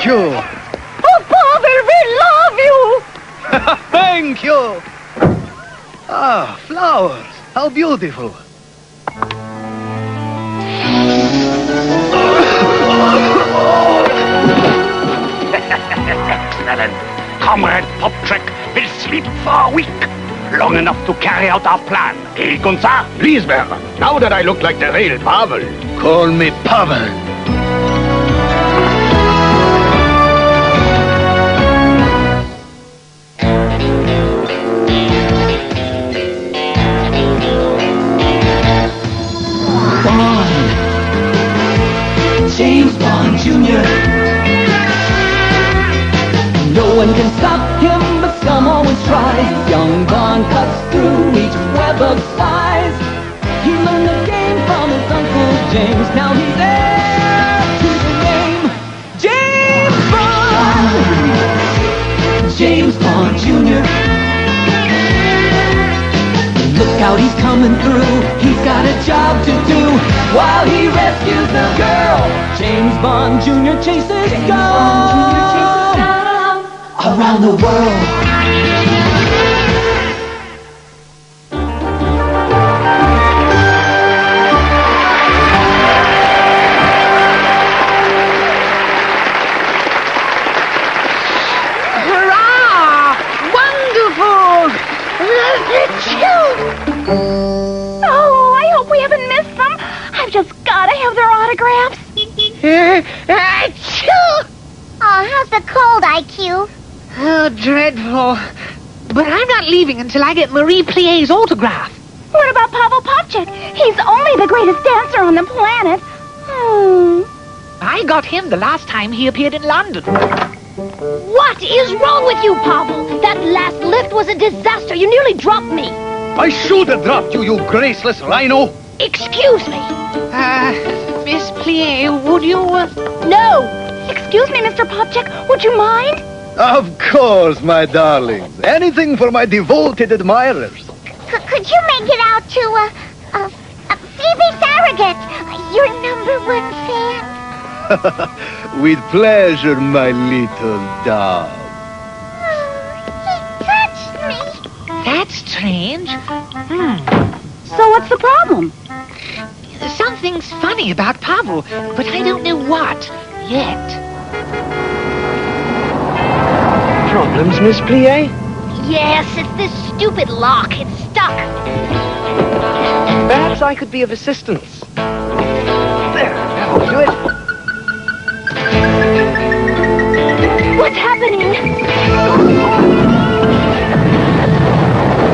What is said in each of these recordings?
Thank you. Oh, Pavel, we love you. Thank you. Ah, flowers. How beautiful. Excellent. Comrade Poptrick will sleep for a week. Long enough to carry out our plan. Eh, Gunza? Please, Bear. Now that I look like the real Pavel. Call me Pavel. James Bond Jr. No one can stop him, but some always try. Young Bond cuts through each web of spies. He learned the game from his Uncle James. Now he's heir to the name James Bond. James Bond Jr. Look out, he's coming through. He's got a job to do while he rescues the girl. James Bond Jr. chases scum around the world. Hurrah! Wonderful! Oh, I hope we haven't missed them. I've just got to have their autographs. Oh, how's the cold, IQ? Oh, dreadful. But I'm not leaving until I get Merrie Plie's autograph. What about Pavel Popchik? He's only the greatest dancer on the planet. I got him the last time he appeared in London. What is wrong with you, Pavel? That last lift was a disaster. You nearly dropped me. I should have dropped you, you graceless rhino. Excuse me. Miss Plie, would you... No. Excuse me, Mr. Popchik, would you mind? Of course, my darlings. Anything for my devoted admirers. Could you make it out to, Phoebe Farragut, your #1 fan? With pleasure, my little dog. He touched me. That's strange. So what's the problem? Something's funny about Pavel, but I don't know what yet. Problems, Miss Plie? Yes, it's this stupid lock. It's stuck. Perhaps I could be of assistance. There, that'll do it. What's happening?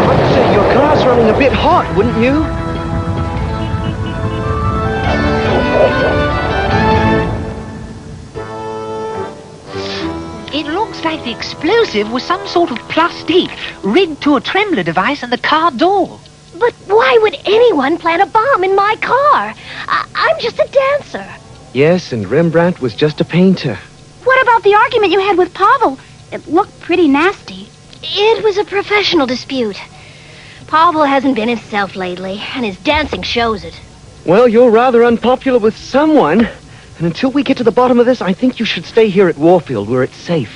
I'd say your car's running a bit hot, wouldn't you? It looks like the explosive was some sort of plastique rigged to a trembler device in the car door. But why would anyone plant a bomb in my car? I'm just a dancer. Yes, and Rembrandt was just a painter. What about the argument you had with Pavel? It looked pretty nasty. It was a professional dispute. Pavel hasn't been himself lately, and his dancing shows it. Well, you're rather unpopular with someone. And until we get to the bottom of this, I think you should stay here at Warfield, where it's safe.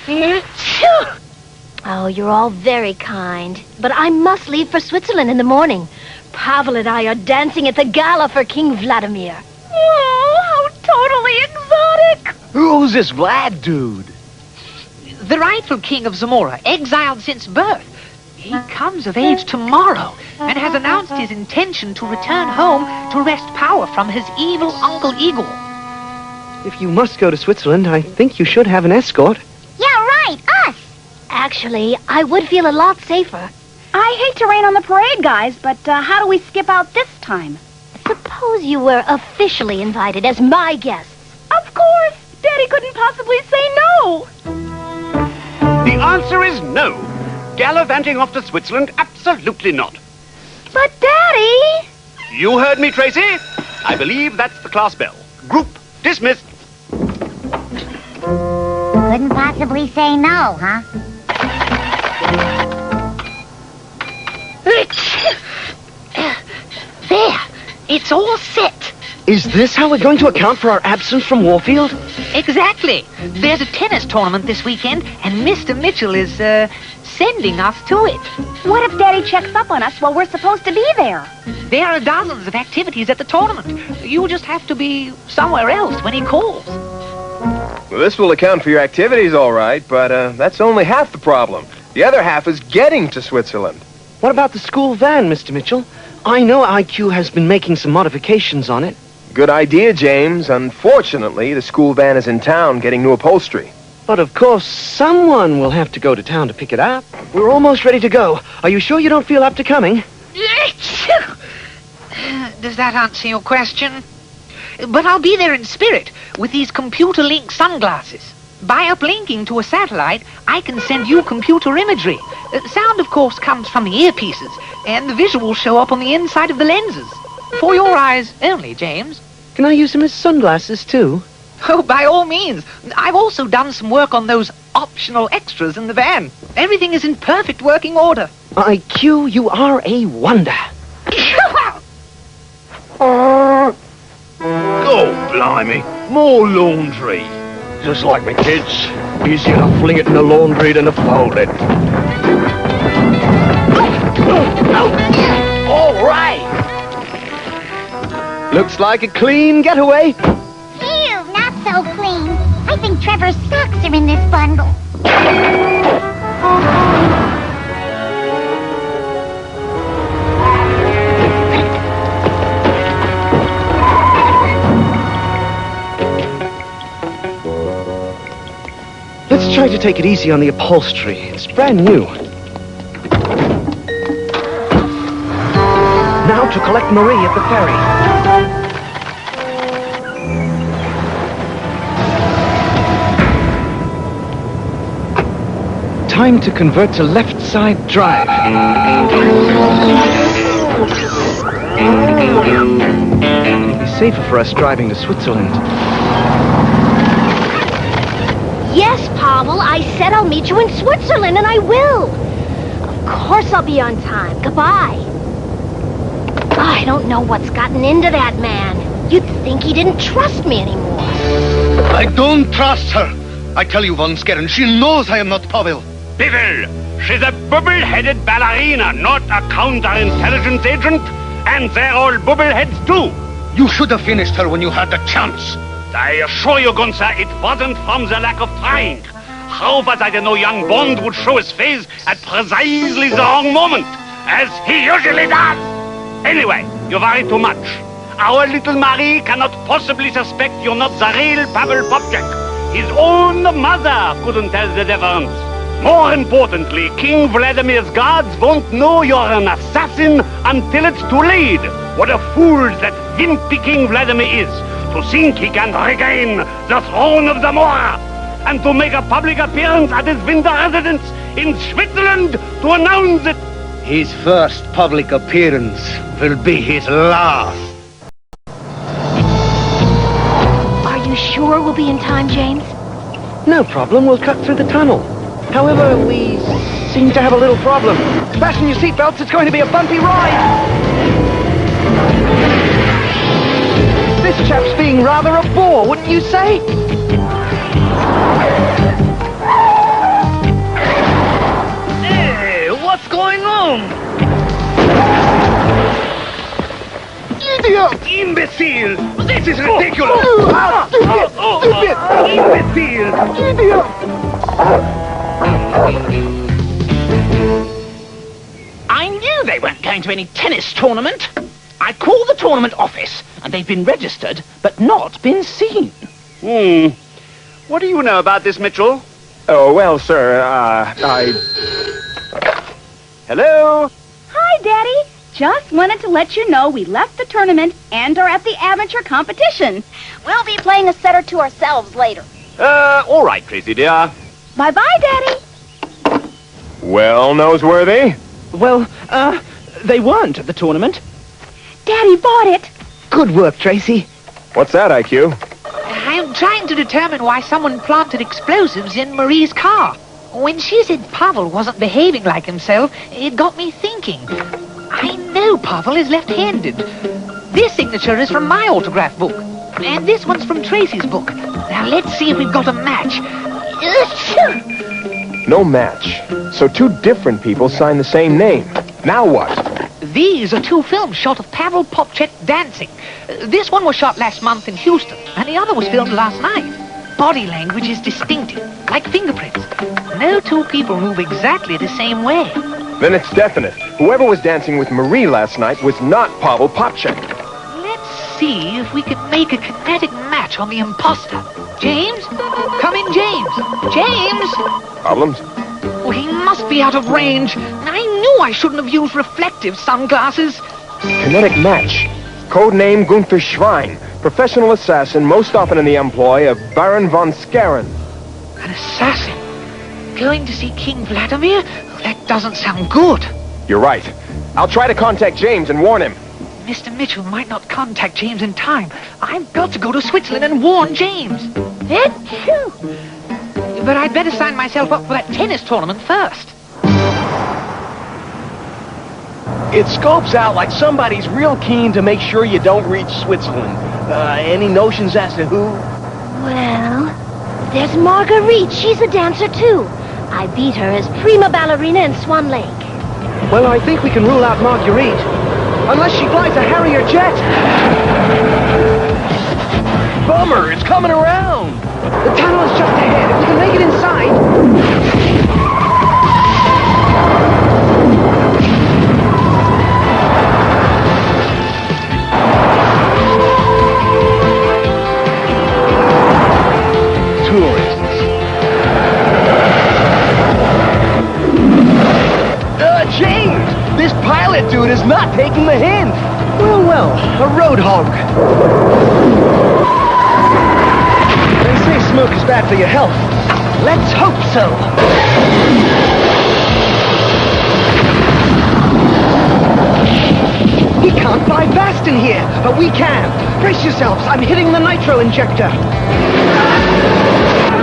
Oh, you're all very kind. But I must leave for Switzerland in the morning. Pavel and I are dancing at the gala for King Vladimir. Oh, how totally exotic! Who's this Vlad dude? The rightful king of Zamora, exiled since birth. He comes of age tomorrow and has announced his intention to return home to wrest power from his evil Uncle Igor. If you must go to Switzerland, I think you should have an escort. Yeah, right, us! Actually, I would feel a lot safer. I hate to rain on the parade, guys, but how do we skip out this time? Suppose you were officially invited as my guests. Of course! Daddy couldn't possibly say no! The answer is no. Gallivanting off to Switzerland? Absolutely not. But Daddy! You heard me, Tracy. I believe that's the class bell. Group dismissed. Couldn't possibly say no, huh? There, it's all set. Is this how we're going to account for our absence from Warfield? Exactly. There's a tennis tournament this weekend, and Mr. Mitchell is, sending us to it. What if Daddy checks up on us while we're supposed to be there? There are dozens of activities at the tournament. You just have to be somewhere else when he calls. Well, this will account for your activities, all right, but that's only half the problem. The other half is getting to Switzerland. What about the school van, Mr. Mitchell? I know IQ has been making some modifications on it. Good idea, James. Unfortunately, the school van is in town getting new upholstery. But of course, someone will have to go to town to pick it up. We're almost ready to go. Are you sure you don't feel up to coming? Does that answer your question? But I'll be there in spirit with these computer-linked sunglasses. By uplinking to a satellite, I can send you computer imagery. Sound, of course, comes from the earpieces, and the visuals show up on the inside of the lenses. For your eyes only, James. Can I use them as sunglasses, too? Oh, by all means. I've also done some work on those optional extras in the van. Everything is in perfect working order. IQ, you are a wonder. Oh, blimey. More laundry. Just like my kids. Easier to fling it in the laundry than to fold it. All right. Looks like a clean getaway. Phew, not so clean. I think Trevor's socks are in this bundle. Let's try to take it easy on the upholstery. It's brand new. Now to collect Merrie at the ferry. Time to convert to left side drive. It'll be safer for us driving to Switzerland. Yes, Pavel, I said I'll meet you in Switzerland, and I will. Of course I'll be on time. Goodbye. I don't know what's gotten into that man. You'd think he didn't trust me anymore. I don't trust her. I tell you, Von Skeren, she knows I am not Pavel. Pavel, she's a bubble-headed ballerina, not a counterintelligence agent. And they're all bubbleheads, too. You should have finished her when you had the chance. I assure you, Gunther, it wasn't from the lack of trying. How was I to know young Bond would show his face at precisely the wrong moment, as he usually does? Anyway, you worry too much. Our little Merrie cannot possibly suspect you're not the real Pavel Popchak. His own mother couldn't tell the difference. More importantly, King Vladimir's guards won't know you're an assassin until it's too late. What a fool that wimpy King Vladimir is, to think he can regain the throne of Zamora, and to make a public appearance at his winter residence in Switzerland to announce it. His first public appearance will be his last. Are you sure we'll be in time, James? No problem, we'll cut through the tunnel. However, we seem to have a little problem. Fasten your seatbelts, it's going to be a bumpy ride! This chap's being rather a bore, wouldn't you say? Hey, what's going on? Idiot! Imbecile! This is ridiculous! Imbecile! Idiot! I knew they weren't going to any tennis tournament. I called the tournament office, and they've been registered, but not been seen. What do you know about this, Mitchell? Oh, well, sir, Hello? Hi, Daddy. Just wanted to let you know we left the tournament and are at the amateur competition. We'll be playing a set or two ourselves later. All right, Tracy, dear. Bye-bye, Daddy. Well, Noseworthy? Well, they weren't at the tournament. Daddy bought it. Good work, Tracy. What's that, IQ? I'm trying to determine why someone planted explosives in Marie's car. When she said Pavel wasn't behaving like himself, it got me thinking. I know Pavel is left-handed, This signature is from my autograph book. And this one's from Tracy's book. Now let's see if we've got a match. No match. So two different people signed the same name. Now what? These are two films shot of Pavel Popchek dancing. This one was shot last month in Houston, and the other was filmed last night. Body language is distinctive, like fingerprints. No two people move exactly the same way. Then it's definite. Whoever was dancing with Merrie last night was not Pavel Popchek. Let's see if we can make a kinetic match on the imposter. James? Come in, James. James? Problems? Oh, he must be out of range. I knew I shouldn't have used reflective sunglasses. Kinetic match. Code name Gunther Schwein. Professional assassin, most often in the employ of Baron von Skaren. An assassin? Going to see King Vladimir? Oh, that doesn't sound good. You're right. I'll try to contact James and warn him. Mr. Mitchell might not contact James in time. I've got to go to Switzerland and warn James. But I'd better sign myself up for that tennis tournament first. It scopes out like somebody's real keen to make sure you don't reach Switzerland. Any notions as to who? Well, there's Marguerite. She's a dancer, too. I beat her as prima ballerina in Swan Lake. Well, I think we can rule out Marguerite. Unless she flies a Harrier jet. Bummer, it's coming around. The tunnel is just ahead. If we can make it inside... James! This pilot dude is not taking the hint! Well, a road hog. They say smoke is bad for your health. Let's hope so. He can't fly fast in here, but we can. Brace yourselves, I'm hitting the nitro injector.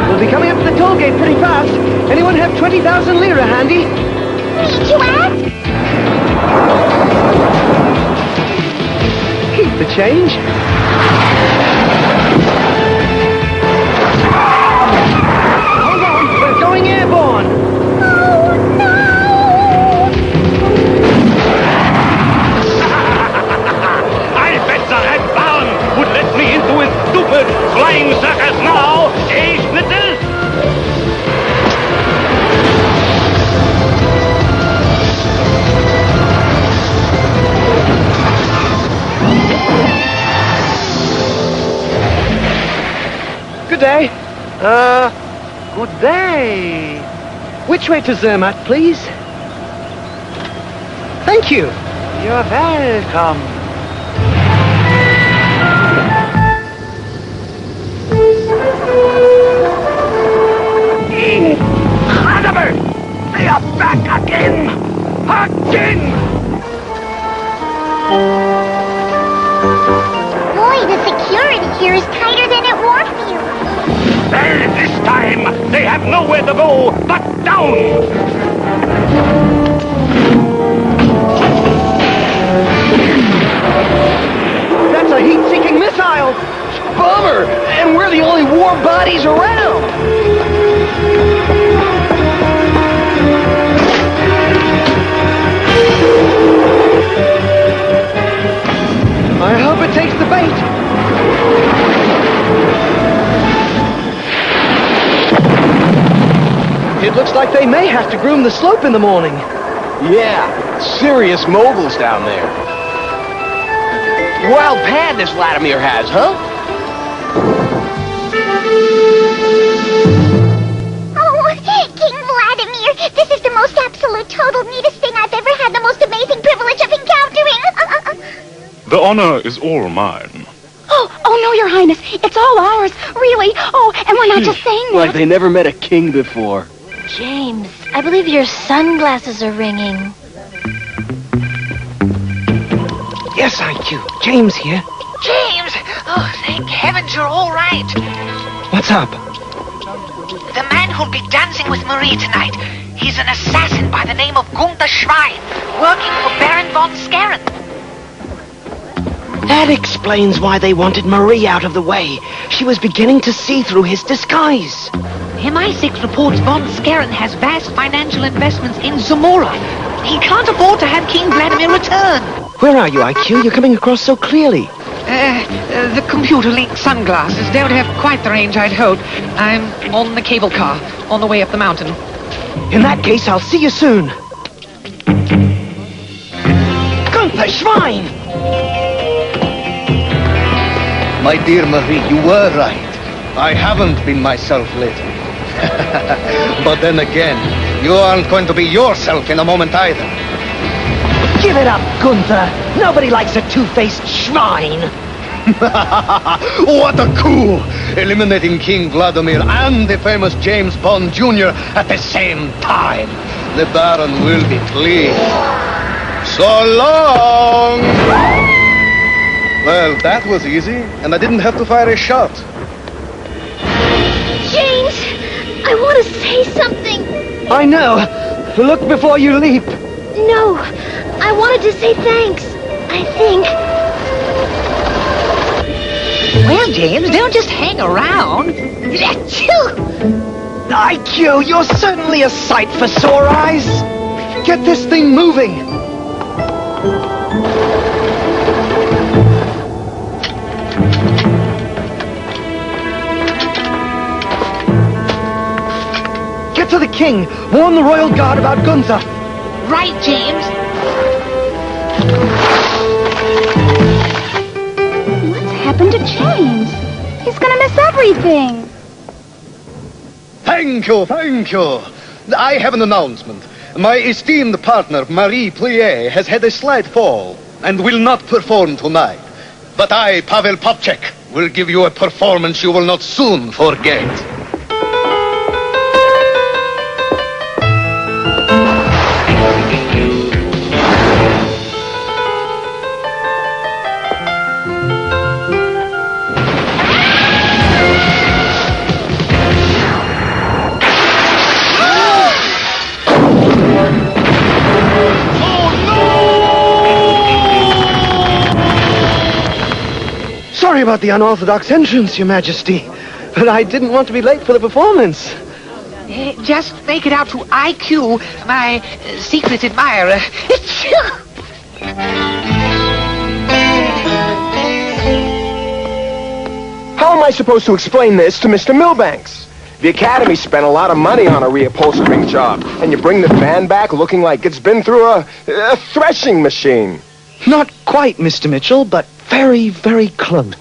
We'll be coming up to the toll gate pretty fast. Anyone have 20,000 lira handy? Need you ask? Keep the change. Hold on, we're going airborne. Oh, no! I bet the Red Baron would let me into his stupid flying circus now, eh, Schnitzel? Good day. Good day. Which way to Zermatt, please? Thank you. You're welcome. Incredible! They are back again! Again! Boy, the security here is tighter than at Warfield. Well, this time, they have nowhere to go but down! That's a heat-seeking missile! Bummer! And we're the only warm bodies around! I hope it takes the bait! It looks like they may have to groom the slope in the morning. Yeah, serious moguls down there. Wild pad this Vladimir has, huh? Oh, King Vladimir, this is the most absolute, total, neatest thing I've ever had, the most amazing privilege of encountering. The honor is all mine. Oh, no, Your Highness. It's all ours, really. Oh, and we're not just saying that. Like they never met a king before. James, I believe your sunglasses are ringing. Yes, IQ. James here. James! Oh, thank heavens you're all right. What's up? The man who'll be dancing with Merrie tonight, he's an assassin by the name of Gunther Schwein, working for Baron von Skaren. That explains why they wanted Merrie out of the way. She was beginning to see through his disguise. MI6 reports von Scarron has vast financial investments in Zamora. He can't afford to have King Vladimir return. Where are you, IQ? You're coming across so clearly. The computer-linked sunglasses don't have quite the range I'd hoped. I'm on the cable car, on the way up the mountain. In that case, I'll see you soon. Gunther Schwein! My dear Merrie, you were right. I haven't been myself lately. But then again, you aren't going to be yourself in a moment either. Give it up, Gunther. Nobody likes a two-faced Schwein. What a coup! Eliminating King Vladimir and the famous James Bond Jr. at the same time. The Baron will be pleased. So long! Well, that was easy, and I didn't have to fire a shot. James, I want to say something. I know. Look before you leap. No, I wanted to say thanks. I think. Well, James, don't just hang around. IQ, you're certainly a sight for sore eyes. Get this thing moving. Get to the king. Warn the royal guard about Gunther. Right, James. What's happened to James? He's gonna miss everything. Thank you, thank you. I have an announcement. My esteemed partner, Marie Plier, has had a slight fall and will not perform tonight. But I, Pavel Popchek, will give you a performance you will not soon forget. Sorry about the unorthodox entrance, Your Majesty. But I didn't want to be late for the performance. Just make it out to IQ, my secret admirer. How am I supposed to explain this to Mr. Milbanks? The Academy spent a lot of money on a reupholstering job, and you bring the van back looking like it's been through a threshing machine. Not quite, Mr. Mitchell, but very, very close.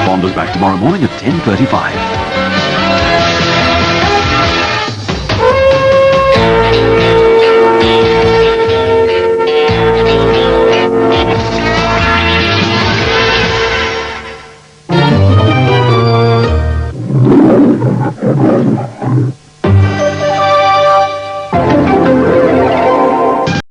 Bond is back tomorrow morning at 10:35.